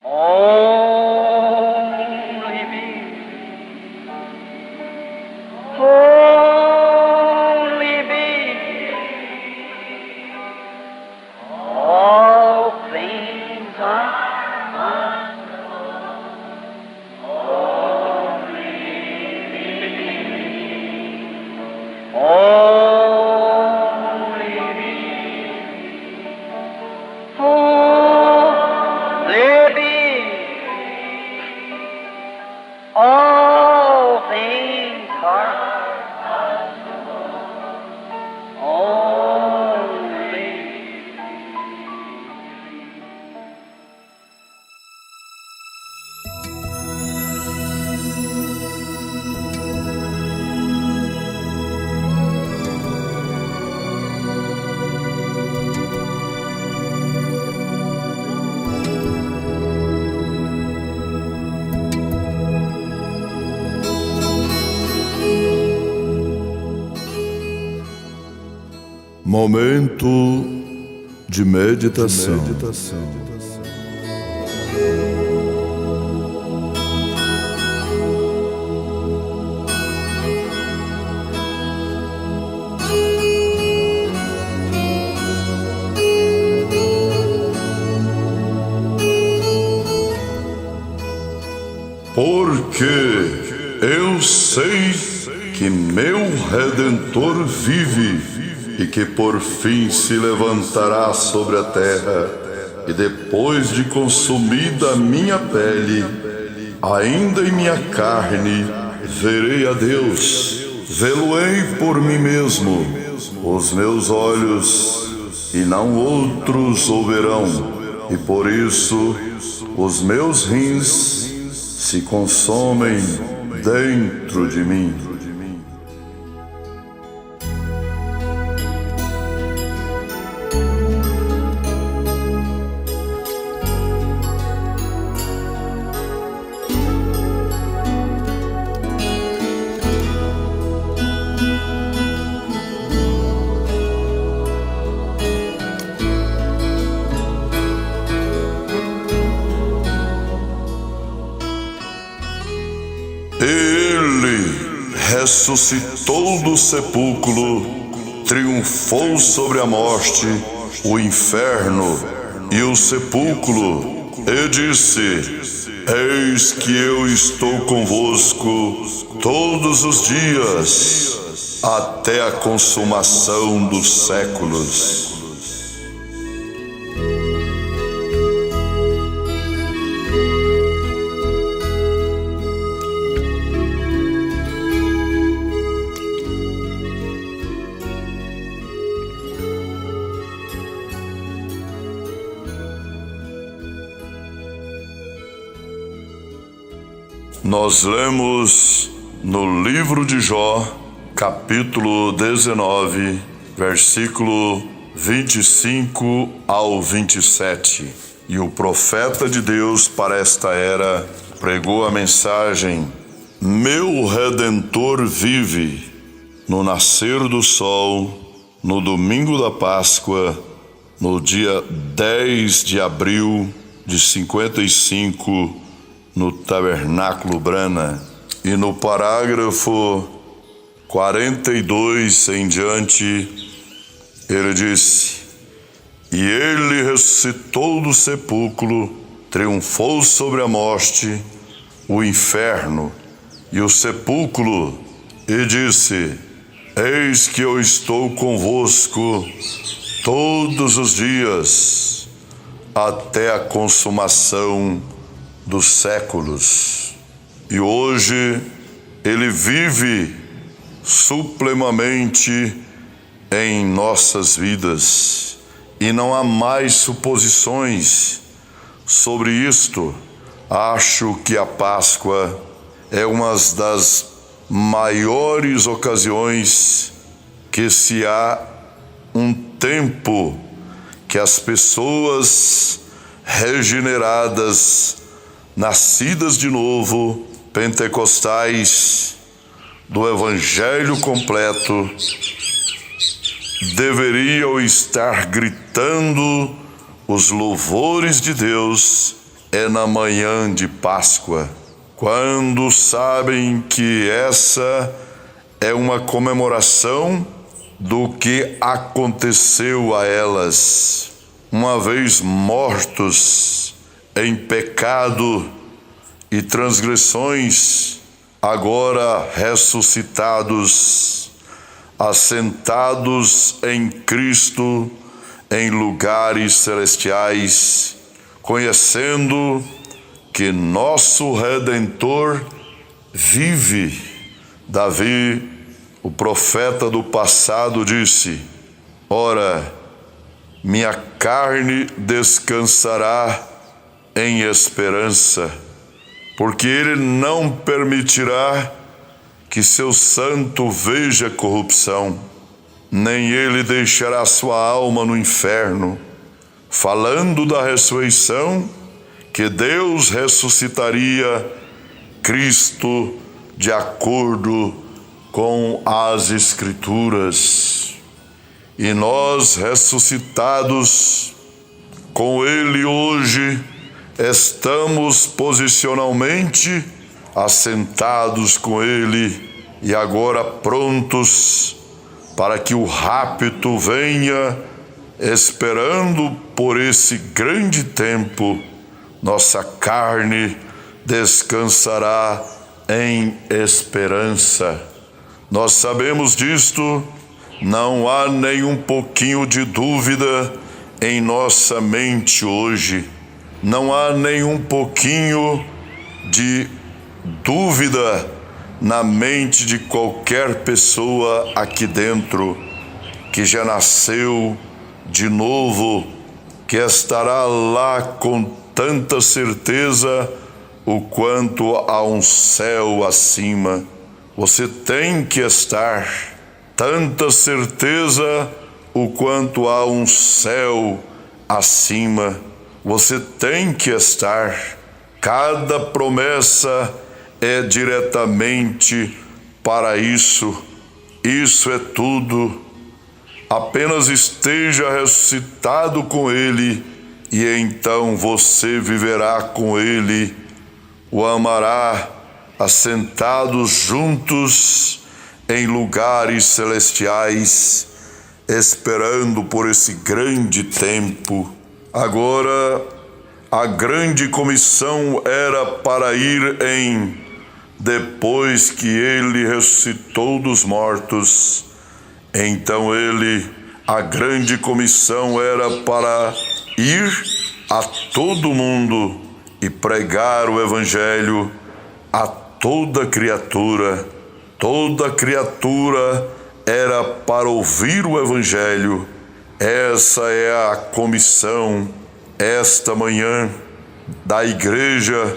Only me. Only me. All things are only me. Only me. All things are only. Momento de meditação. Porque eu sei que meu Redentor vive e que por fim se levantará sobre a terra, e depois de consumida a minha pele, ainda em minha carne, verei a Deus, vê-lo-ei por mim mesmo, os meus olhos, e não outros o verão, e por isso os meus rins se consomem dentro de mim. Ele ressuscitou do sepulcro, triunfou sobre a morte, o inferno e o sepulcro, e disse: Eis que eu estou convosco todos os dias, até a consumação dos séculos. Nós lemos no livro de Jó, capítulo 19, versículo 25 ao 27. E o profeta de Deus para esta era pregou a mensagem: Meu Redentor vive. No nascer do sol, no domingo da Páscoa, no dia 10 de abril de 55, no Tabernáculo Brana, e no parágrafo 42 em diante, ele disse: E ele ressuscitou do sepulcro, triunfou sobre a morte, o inferno e o sepulcro, e disse: Eis que eu estou convosco todos os dias, até a consumação dos séculos. E hoje ele vive supremamente em nossas vidas, e não há mais suposições sobre isto. Acho que a Páscoa é uma das maiores ocasiões que se há um tempo que as pessoas regeneradas, nascidas de novo, pentecostais, do Evangelho completo, deveriam estar gritando os louvores de Deus é na manhã de Páscoa, quando sabem que essa é uma comemoração do que aconteceu a elas, uma vez mortos em pecado e transgressões, agora ressuscitados, assentados em Cristo em lugares celestiais, conhecendo que nosso Redentor vive. Davi, o profeta do passado, disse: ora, minha carne descansará em esperança, porque ele não permitirá que seu santo veja corrupção, nem ele deixará sua alma no inferno. Falando da ressurreição, que Deus ressuscitaria Cristo de acordo com as Escrituras. E nós, ressuscitados com Ele hoje, estamos posicionalmente assentados com Ele e agora prontos para que o rapto venha, esperando por esse grande tempo. Nossa carne descansará em esperança. Nós sabemos disto, não há nenhum pouquinho de dúvida em nossa mente hoje. Não há nenhum pouquinho de dúvida na mente de qualquer pessoa aqui dentro que já nasceu de novo, que estará lá com tanta certeza o quanto há um céu acima. Você tem que estar, tanta certeza o quanto há um céu acima. Você tem que estar. Cada promessa é diretamente para isso. Isso é tudo. Apenas esteja ressuscitado com Ele, e então você viverá com Ele, o amará, assentados juntos em lugares celestiais, esperando por esse grande tempo. Agora, a grande comissão era para ir depois que Ele ressuscitou dos mortos. Então a grande comissão era para ir a todo mundo e pregar o Evangelho a toda criatura. Toda criatura era para ouvir o Evangelho. Essa é a comissão, esta manhã, da igreja,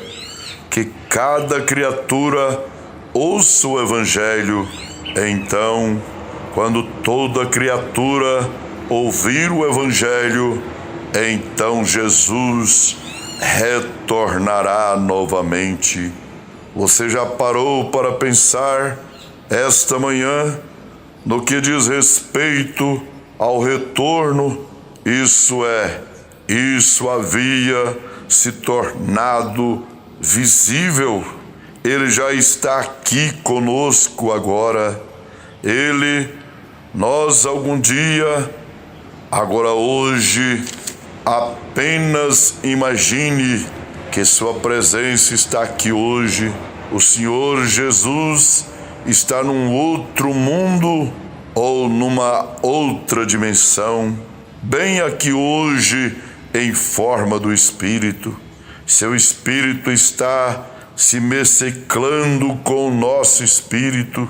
que cada criatura ouça o Evangelho. Então, quando toda criatura ouvir o Evangelho, então Jesus retornará novamente. Você já parou para pensar esta manhã no que diz respeito ao retorno? Isso havia se tornado visível. Ele já está aqui conosco agora. Nós algum dia, agora hoje, apenas imagine que sua presença está aqui hoje. O Senhor Jesus está num outro mundo ou numa outra dimensão, bem aqui hoje em forma do Espírito. Seu Espírito está se mesclando com o nosso Espírito.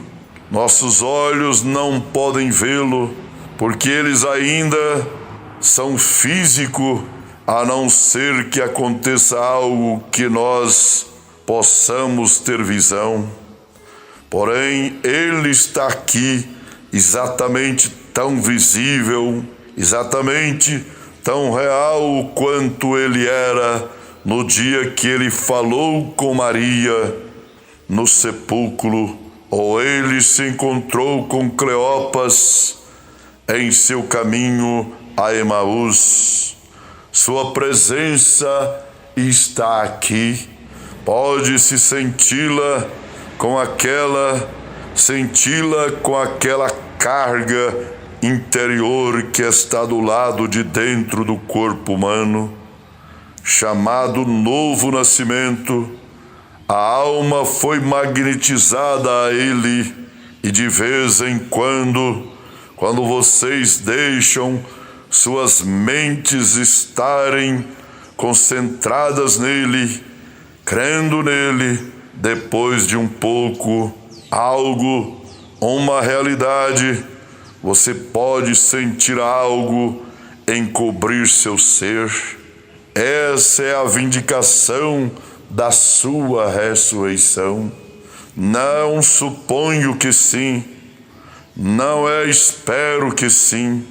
Nossos olhos não podem vê-lo, porque eles ainda são físicos, a não ser que aconteça algo que nós possamos ter visão. Porém, Ele está aqui, exatamente tão visível, exatamente tão real quanto Ele era no dia que Ele falou com Maria no sepulcro, ou Ele se encontrou com Cleopas em seu caminho a Emaús. Sua presença está aqui. Pode-se senti-la com aquela carga interior que está do lado de dentro do corpo humano, chamado novo nascimento. A alma foi magnetizada a ele, e de vez em quando vocês deixam suas mentes estarem concentradas nele, crendo nele, depois de um pouco, uma realidade, você pode sentir algo encobrir seu ser. Essa é a vindicação da sua ressurreição. Não suponho que sim, não espero que sim,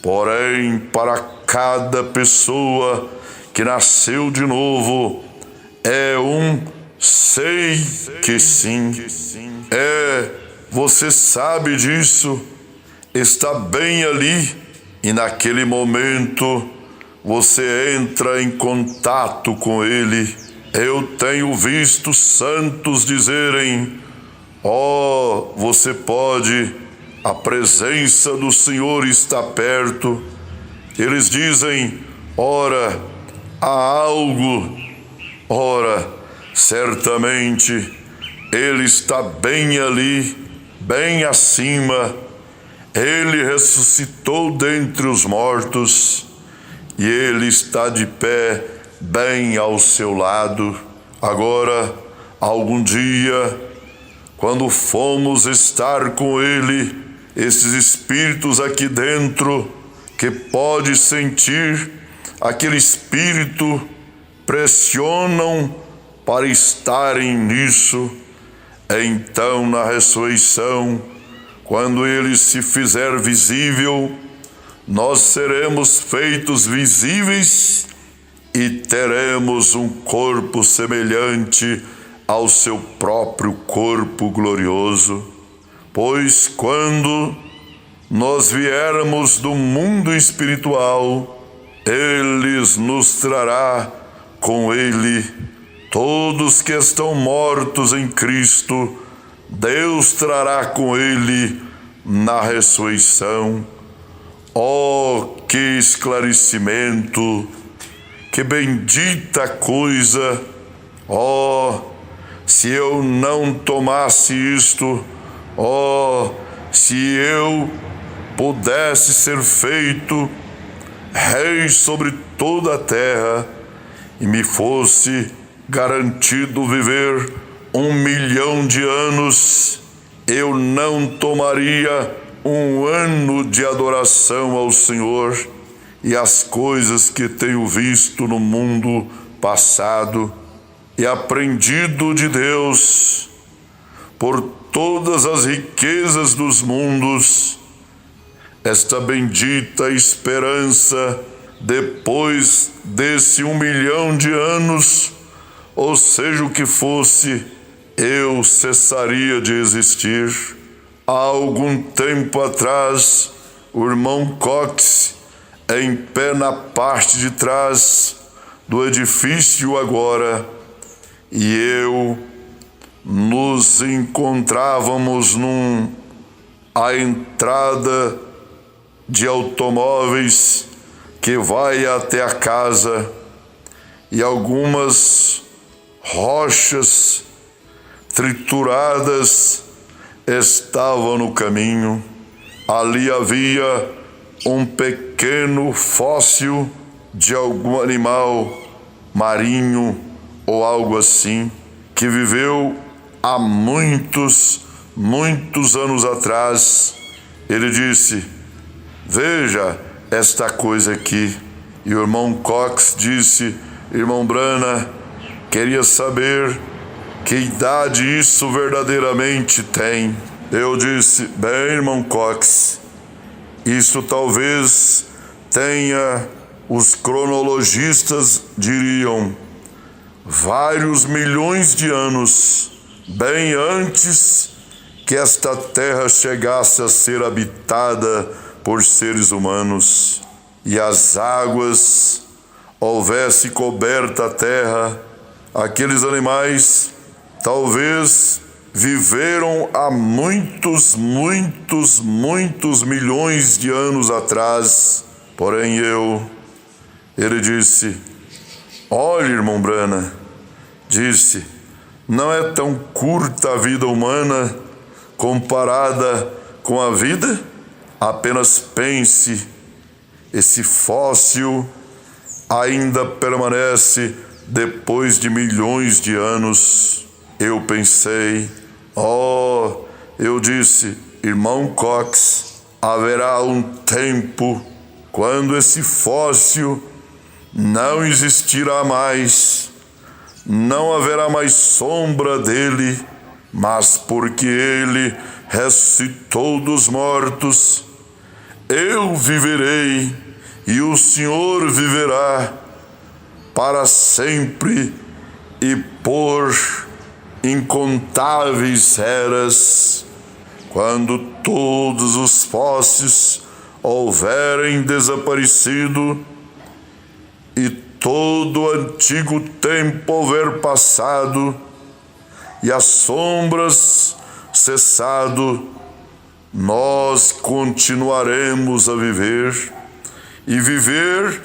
porém, para cada pessoa que nasceu de novo, é sei que sim. Você sabe disso, está bem ali, e naquele momento você entra em contato com ele. Eu tenho visto santos dizerem: você pode, a presença do Senhor está perto. Eles dizem: ora, há algo, certamente Ele está bem ali, bem acima. Ele ressuscitou dentre os mortos e Ele está de pé bem ao seu lado. Agora, algum dia, quando fomos estar com Ele, esses espíritos aqui dentro, que pode sentir, aquele espírito pressionam para estarem nisso. Então, na ressurreição, quando Ele se fizer visível, nós seremos feitos visíveis e teremos um corpo semelhante ao seu próprio corpo glorioso. Pois quando nós viermos do mundo espiritual, Ele nos trará com Ele. Todos que estão mortos em Cristo, Deus trará com Ele na ressurreição. Que esclarecimento! Que bendita coisa! Se eu não tomasse isto, se eu pudesse ser feito rei sobre toda a terra e me fosse garantido viver 1 milhão de anos, eu não tomaria 1 ano de adoração ao Senhor e as coisas que tenho visto no mundo passado e aprendido de Deus por todas as riquezas dos mundos. Esta bendita esperança, depois desse 1 milhão de anos, ou seja o que fosse, eu cessaria de existir. Há algum tempo atrás, o irmão Cox, em pé na parte de trás do edifício agora, e eu nos encontrávamos à entrada de automóveis que vai até a casa, e algumas rochas trituradas estavam no caminho. Ali havia um pequeno fóssil de algum animal marinho ou algo assim, que viveu há muitos anos atrás. Ele disse: veja esta coisa aqui. E o irmão Cox disse: irmão Brana, queria saber que idade isso verdadeiramente tem. Eu disse: bem, irmão Cox, isso talvez tenha, os cronologistas diriam, vários milhões de anos, bem antes que esta terra chegasse a ser habitada por seres humanos. E as águas, houvesse coberta a terra, aqueles animais talvez viveram há muitos milhões de anos atrás. Porém ele disse: olha, irmão Brana, disse, não é tão curta a vida humana comparada com a vida? Apenas pense, esse fóssil ainda permanece depois de milhões de anos. Eu pensei, eu disse, irmão Cox, haverá um tempo quando esse fóssil não existirá mais, não haverá mais sombra dele, mas porque ele ressuscitou dos mortos, eu viverei e o Senhor viverá para sempre e por incontáveis eras. Quando todos os fósseis houverem desaparecido e todo o antigo tempo houver passado e as sombras cessado, nós continuaremos a viver e viver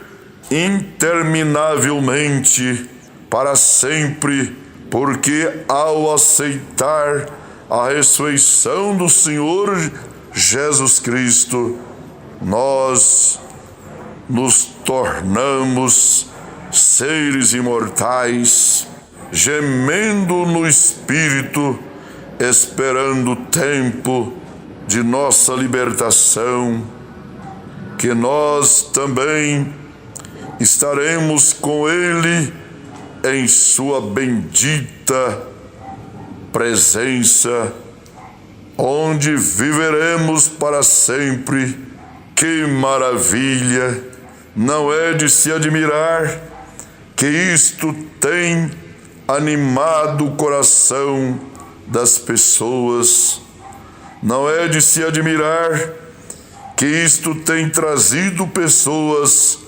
interminavelmente para sempre, porque ao aceitar a ressurreição do Senhor Jesus Cristo, nós nos tornamos seres imortais, gemendo no Espírito, esperando o tempo de nossa libertação, que nós também estaremos com Ele em sua bendita presença, onde viveremos para sempre. Que maravilha! Não é de se admirar que isto tem animado o coração das pessoas. Não é de se admirar que isto tem trazido pessoas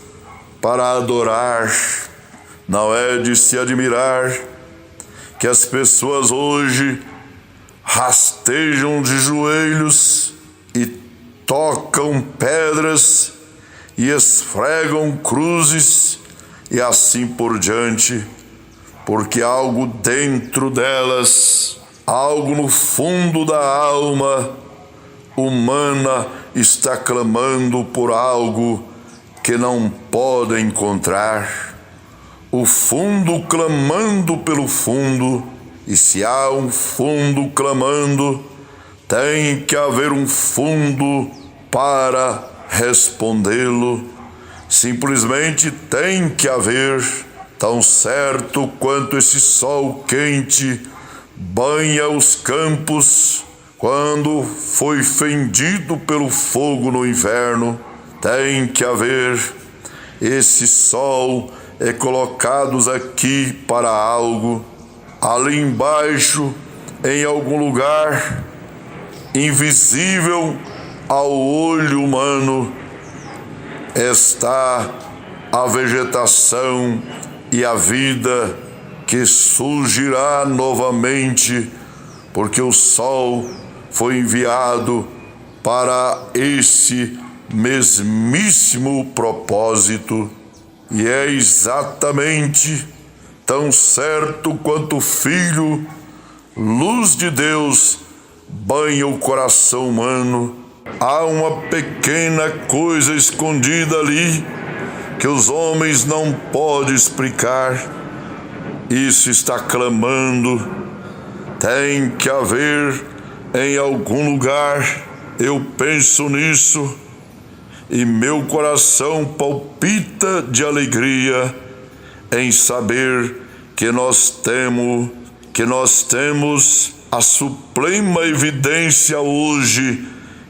para adorar. Não é de se admirar que as pessoas hoje rastejam de joelhos e tocam pedras e esfregam cruzes e assim por diante, porque algo dentro delas, algo no fundo da alma humana está clamando por algo que não pode encontrar. O fundo clamando pelo fundo, e se há um fundo clamando, tem que haver um fundo para respondê-lo. Simplesmente tem que haver, tão certo quanto esse sol quente banha os campos quando foi fendido pelo fogo no inverno. Tem que haver, esse sol é colocados aqui para algo. Ali embaixo, em algum lugar invisível ao olho humano, está a vegetação e a vida que surgirá novamente, porque o sol foi enviado para esse mesmíssimo propósito. E é exatamente tão certo quanto o Filho, luz de Deus, banha o coração humano. Há uma pequena coisa escondida ali que os homens não podem explicar. Isso está clamando. Tem que haver em algum lugar. Eu penso nisso e meu coração palpita de alegria em saber que nós temos a suprema evidência hoje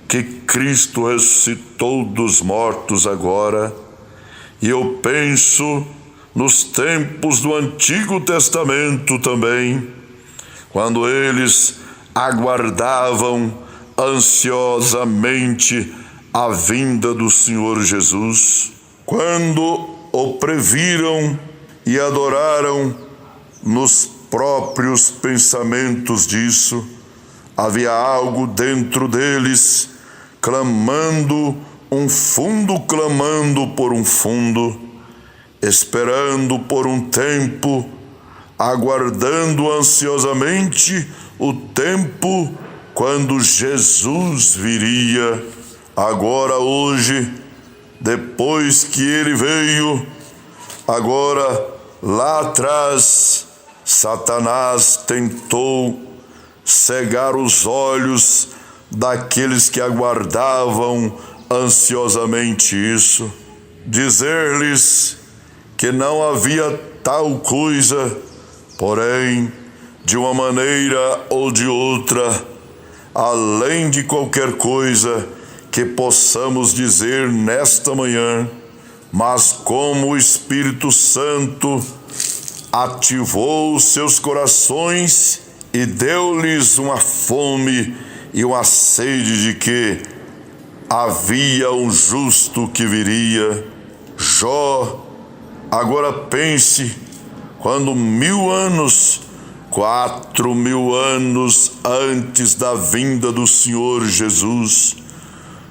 que Cristo ressuscitou dos mortos agora. E eu penso nos tempos do Antigo Testamento também, quando eles aguardavam ansiosamente a vinda do Senhor Jesus. Quando o previram e adoraram nos próprios pensamentos disso. Havia algo dentro deles, clamando por um fundo, esperando por um tempo, aguardando ansiosamente o tempo quando Jesus viria. Agora, hoje, depois que ele veio, agora, lá atrás, Satanás tentou cegar os olhos daqueles que aguardavam ansiosamente isso, dizer-lhes que não havia tal coisa, porém, de uma maneira ou de outra, além de qualquer coisa que possamos dizer nesta manhã, mas como o Espírito Santo ativou seus corações e deu-lhes uma fome e uma sede de que havia um justo que viria. Jó, agora pense, quando 4.000 anos antes da vinda do Senhor Jesus,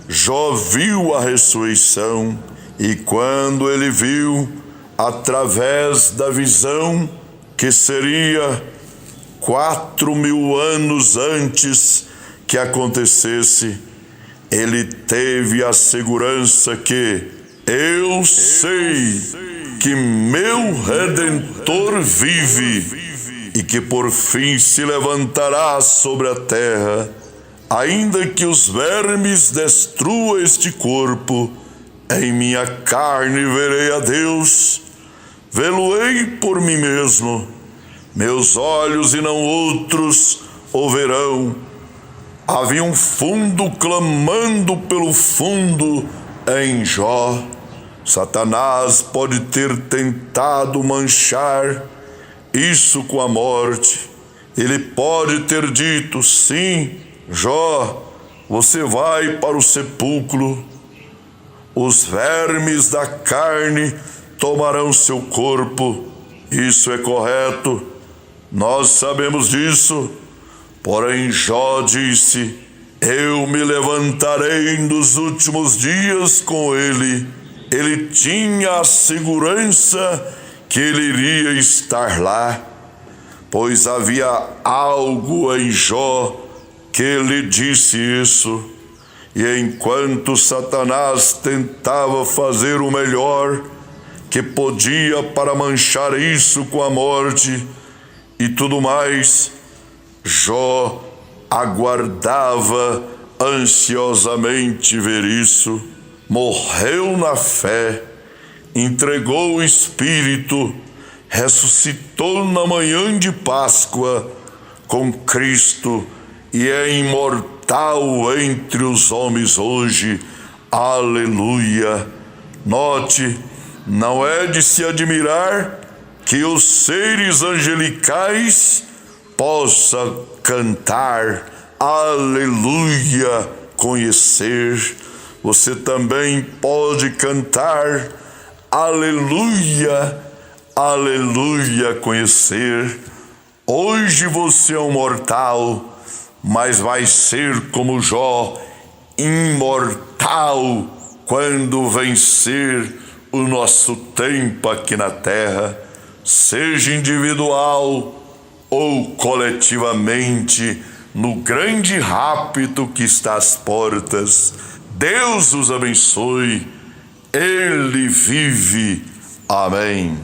Jó viu a ressurreição, e quando ele viu, através da visão, que seria 4.000 anos antes que acontecesse, ele teve a segurança que eu sei que meu Redentor vive e que por fim se levantará sobre a terra. Ainda que os vermes destruam este corpo, em minha carne verei a Deus, vê-lo-ei por mim mesmo, meus olhos e não outros o verão. Havia um fundo clamando pelo fundo em Jó. Satanás pode ter tentado manchar isso com a morte. Ele pode ter dito: sim, Jó, você vai para o sepulcro. Os vermes da carne tomarão seu corpo. Isso é correto. Nós sabemos disso. Porém, Jó disse: eu me levantarei nos últimos dias com ele. Ele tinha a segurança que ele iria estar lá, pois havia algo em Jó que lhe disse isso. E enquanto Satanás tentava fazer o melhor que podia para manchar isso com a morte e tudo mais, Jó aguardava ansiosamente ver isso. Morreu na fé, entregou o Espírito, ressuscitou na manhã de Páscoa com Cristo e é imortal entre os homens hoje. Aleluia! Note, não é de se admirar que os seres angelicais possam cantar aleluia, conhecer. Você também pode cantar aleluia, aleluia, conhecer. Hoje você é um mortal, mas vai ser como Jó, imortal, quando vencer o nosso tempo aqui na terra, seja individual ou coletivamente, no grande rapto que está às portas. Deus os abençoe. Ele vive. Amém.